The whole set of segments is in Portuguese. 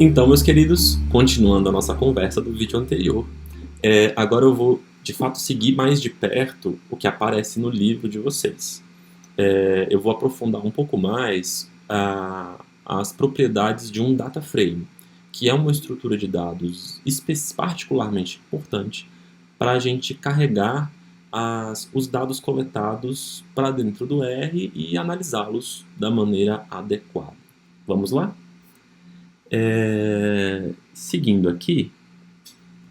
Então, meus queridos, continuando a nossa conversa do vídeo anterior, agora eu vou, de fato, seguir mais de perto o que aparece no livro de vocês. Eu vou aprofundar um pouco mais as propriedades de um data frame, que é uma estrutura de dados particularmente importante para a gente carregar os dados coletados para dentro do R e analisá-los da maneira adequada. Vamos lá? Seguindo aqui,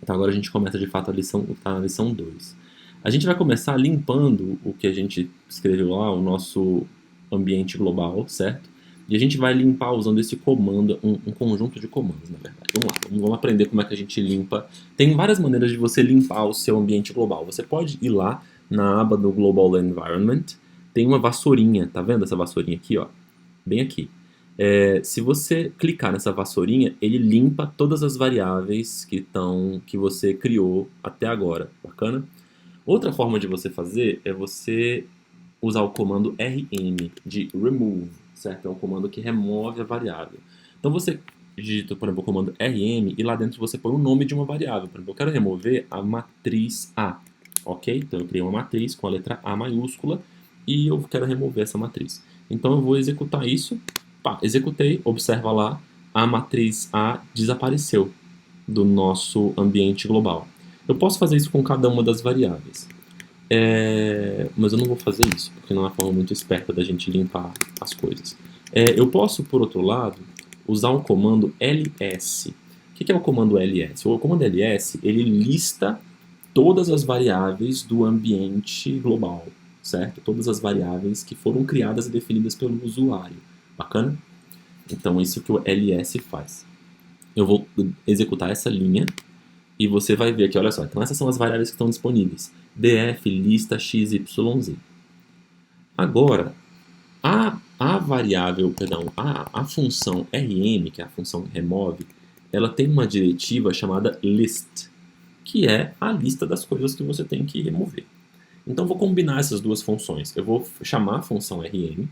então agora a gente começa de fato a lição, tá na lição 2. A gente vai começar limpando o que a gente escreveu lá, o nosso ambiente global, certo? E a gente vai limpar usando esse comando, um conjunto de comandos, na verdade. Vamos lá, vamos aprender como é que a gente limpa. Tem várias maneiras de você limpar o seu ambiente global. Você pode ir lá na aba do Global Environment, tem uma vassourinha, tá vendo essa vassourinha aqui, ó? Bem aqui. Se você clicar nessa vassourinha, ele limpa todas as variáveis que você criou até agora. Bacana? Outra forma de você fazer é você usar o comando rm, de remove, certo? É um comando que remove a variável. Então você digita, por exemplo, o comando rm e lá dentro você põe o nome de uma variável. Por exemplo, eu quero remover a matriz A, ok? Então eu criei uma matriz com a letra A maiúscula e eu quero remover essa matriz. Então eu vou executar isso. Pá, executei, observa lá, a matriz A desapareceu do nosso ambiente global. Eu posso fazer isso com cada uma das variáveis, mas eu não vou fazer isso, porque não é uma forma muito esperta da gente limpar as coisas. Eu posso, por outro lado, usar um comando ls. O que é o comando ls? O comando ls, ele lista todas as variáveis do ambiente global, certo? Todas as variáveis que foram criadas e definidas pelo usuário. Bacana? Então, isso que o ls faz. Eu vou executar essa linha e você vai ver aqui, olha só. Então, essas são as variáveis que estão disponíveis. df, lista, x, y, z. Agora, a variável, perdão, a função rm, que é a função remove, ela tem uma diretiva chamada list, que é a lista das coisas que você tem que remover. Então, eu vou combinar essas duas funções. Eu vou chamar a função rm,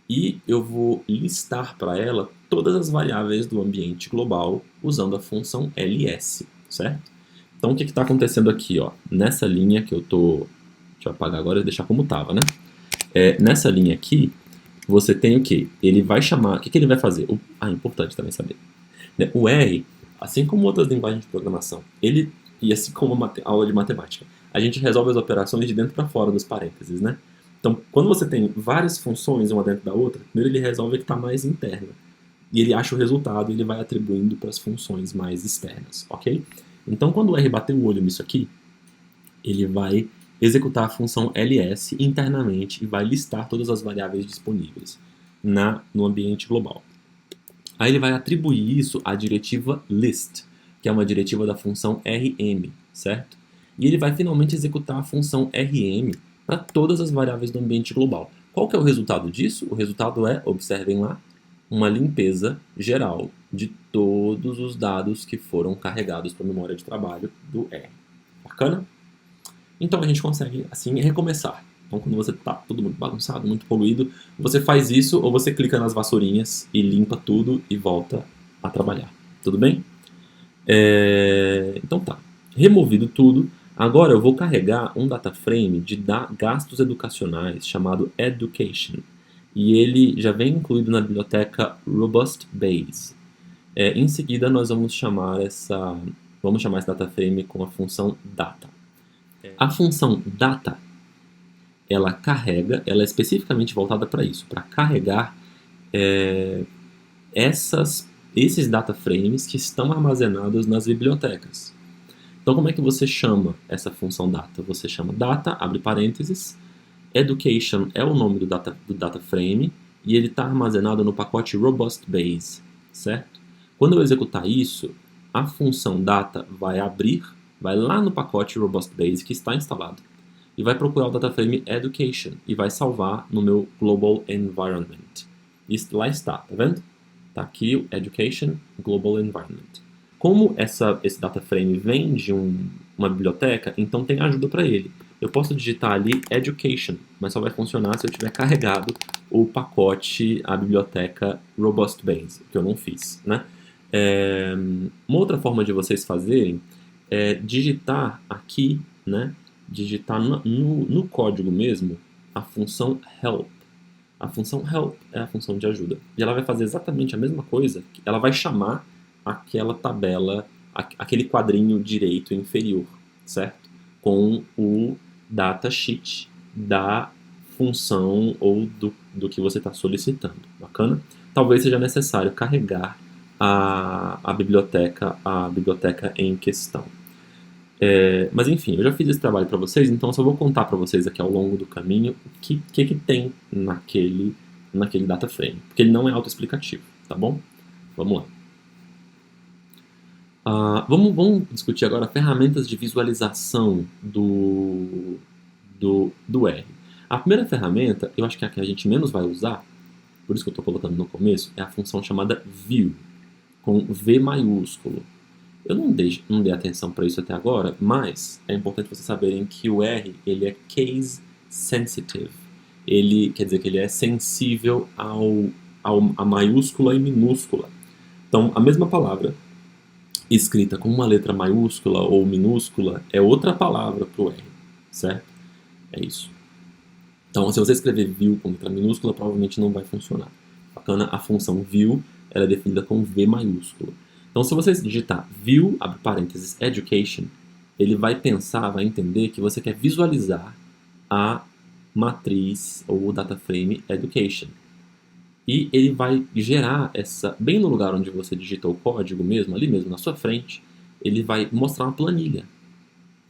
e eu vou listar para ela todas as variáveis do ambiente global usando a função ls, certo? Então o que está acontecendo aqui, ó? Nessa linha que eu estou... Deixa eu apagar agora e deixar como estava, né? Nessa linha aqui, você tem o quê? Ele vai chamar... O que ele vai fazer? Importante também saber. O R, assim como outras linguagens de programação, e assim como uma aula de matemática, a gente resolve as operações de dentro para fora dos parênteses, né? Então, quando você tem várias funções uma dentro da outra, primeiro ele resolve a que está mais interna. E ele acha o resultado e ele vai atribuindo para as funções mais externas, ok? Então, quando o R bater o olho nisso aqui, ele vai executar a função ls internamente e vai listar todas as variáveis disponíveis no ambiente global. Aí ele vai atribuir isso à diretiva list, que é uma diretiva da função rm, certo? E ele vai finalmente executar a função rm para todas as variáveis do ambiente global. Qual que é o resultado disso? O resultado é, observem lá, uma limpeza geral de todos os dados que foram carregados para a memória de trabalho do R. Bacana? Então a gente consegue, assim, recomeçar. Então quando você está tudo muito bagunçado, muito poluído, você faz isso ou você clica nas vassourinhas e limpa tudo e volta a trabalhar. Tudo bem? Então tá. Removido tudo, agora eu vou carregar um data frame de gastos educacionais chamado Education. E ele já vem incluído na biblioteca Robust Base. Em seguida, nós vamos chamar esse data frame com a função data. A função data, ela é especificamente voltada para isso, para carregar esses data frames que estão armazenados nas bibliotecas. Então, como é que você chama essa função data? Você chama data, abre parênteses, education é o nome do data frame e ele está armazenado no pacote Robust Base, certo? Quando eu executar isso, a função data vai lá no pacote Robust Base que está instalado e vai procurar o data frame education e vai salvar no meu Global Environment. Lá está, tá vendo? Está aqui o Education Global Environment. Como esse data frame vem de uma biblioteca, então tem ajuda para ele. Eu posso digitar ali Education, mas só vai funcionar se eu tiver carregado o pacote, a biblioteca Robust Base, que eu não fiz, né? Uma outra forma de vocês fazerem é digitar aqui, né? Digitar no código mesmo a função help. A função help é a função de ajuda. E ela vai fazer exatamente a mesma coisa. Ela vai chamar aquela tabela, aquele quadrinho direito inferior, certo? Com o datasheet da função ou do que você está solicitando. Bacana? Talvez seja necessário carregar a biblioteca em questão. Mas enfim, eu já fiz esse trabalho para vocês, então eu só vou contar para vocês aqui ao longo do caminho o que tem naquele data frame, porque ele não é autoexplicativo, tá bom? Vamos lá. Vamos discutir agora ferramentas de visualização do R. A primeira ferramenta, eu acho que é a que a gente menos vai usar, por isso que eu estou colocando no começo, é a função chamada View, com V maiúsculo. Eu não dei atenção para isso até agora, mas é importante vocês saberem que o R ele é case sensitive. Ele quer dizer que ele é sensível a maiúscula e minúscula. Então, a mesma palavra escrita com uma letra maiúscula ou minúscula é outra palavra para o R, certo? É isso. Então, se você escrever view com letra minúscula, provavelmente não vai funcionar. Bacana? A função view ela é definida com V maiúsculo. Então, se você digitar view, abre parênteses, education, ele vai pensar, vai entender que você quer visualizar a matriz ou o data frame education. E ele vai gerar bem no lugar onde você digitou o código mesmo, ali mesmo na sua frente, ele vai mostrar uma planilha,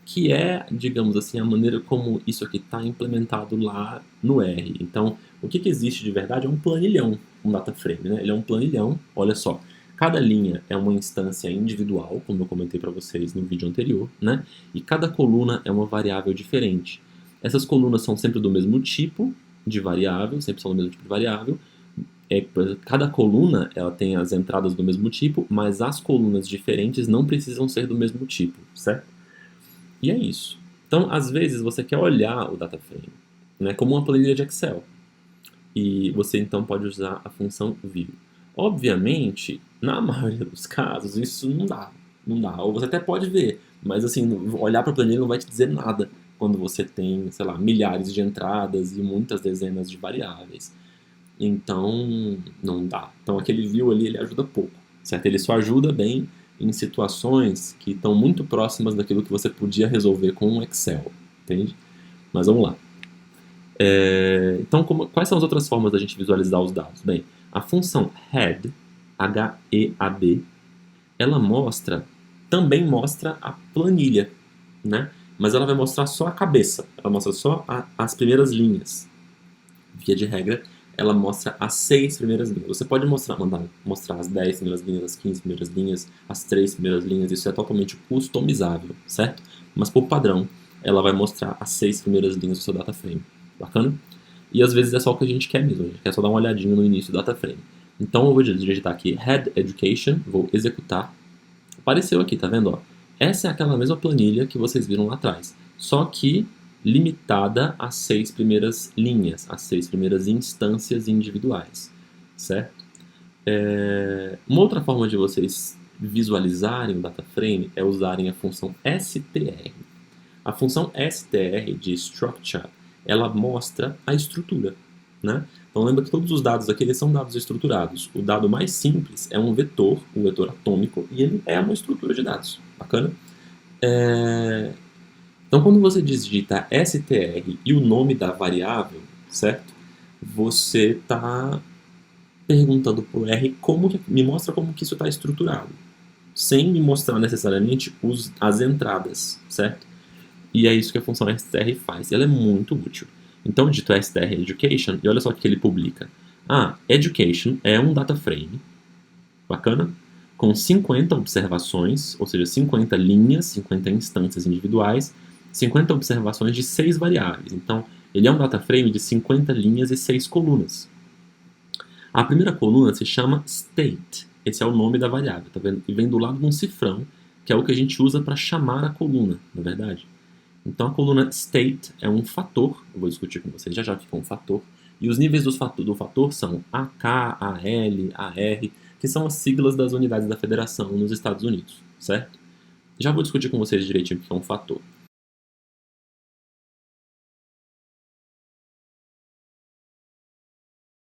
que é, digamos assim, a maneira como isso aqui está implementado lá no R. Então, o que existe de verdade é um planilhão, um data frame, né? Ele é um planilhão, olha só. Cada linha é uma instância individual, como eu comentei para vocês no vídeo anterior, né? E cada coluna é uma variável diferente. Essas colunas são sempre do mesmo tipo de variável, sempre são do mesmo tipo de variável. Cada coluna ela tem as entradas do mesmo tipo, mas as colunas diferentes não precisam ser do mesmo tipo, certo? E é isso. Então, às vezes, você quer olhar o data frame, né, como uma planilha de Excel. E você, então, pode usar a função view. Obviamente, na maioria dos casos, isso não dá. Não dá. Ou você até pode ver, mas assim, olhar para a planilha não vai te dizer nada quando você tem, sei lá, milhares de entradas e muitas dezenas de variáveis. Então, não dá. Então, aquele view ali, ele ajuda pouco, certo? Ele só ajuda bem em situações que estão muito próximas daquilo que você podia resolver com um Excel, entende? Mas vamos lá. Então, quais são as outras formas da gente visualizar os dados? Bem, a função head, H-E-A-D, ela também mostra a planilha, né? Mas ela vai mostrar só a cabeça, ela mostra só as primeiras linhas. Via de regra, ela mostra as 6 primeiras linhas. Você pode mostrar as 10 primeiras linhas, as 15 primeiras linhas, as 3 primeiras linhas, isso é totalmente customizável, certo? Mas por padrão, ela vai mostrar as 6 primeiras linhas do seu data frame. Bacana? E às vezes é só o que a gente quer mesmo, a gente quer só dar uma olhadinha no início do data frame. Então eu vou digitar aqui Head Education, vou executar. Apareceu aqui, tá vendo? Ó? Essa é aquela mesma planilha que vocês viram lá atrás, só que limitada às 6 primeiras linhas, às 6 primeiras instâncias individuais, certo? Uma outra forma de vocês visualizarem o data frame é usarem a função str. A função str de structure, ela mostra a estrutura, né? Então lembra que todos os dados aqui eles são dados estruturados. O dado mais simples é um vetor atômico, e ele é uma estrutura de dados. Bacana? Então, quando você digita str e o nome da variável, certo? Você está perguntando para o R me mostra como que isso está estruturado, sem me mostrar necessariamente as entradas, certo? E é isso que a função str faz. Ela é muito útil. Então, eu digito str education e olha só o que ele publica. Education é um data frame, bacana, com 50 observações, ou seja, 50 linhas, 50 instâncias individuais, 50 observações de 6 variáveis. Então, ele é um data frame de 50 linhas e 6 colunas. A primeira coluna se chama state. Esse é o nome da variável, tá vendo? E vem do lado de um cifrão, que é o que a gente usa para chamar a coluna, na verdade. Então, a coluna state é um fator, eu vou discutir com vocês já que é um fator, e os níveis do fator são AK, AL, AR, que são as siglas das unidades da federação nos Estados Unidos, certo? Já vou discutir com vocês direitinho o que é um fator.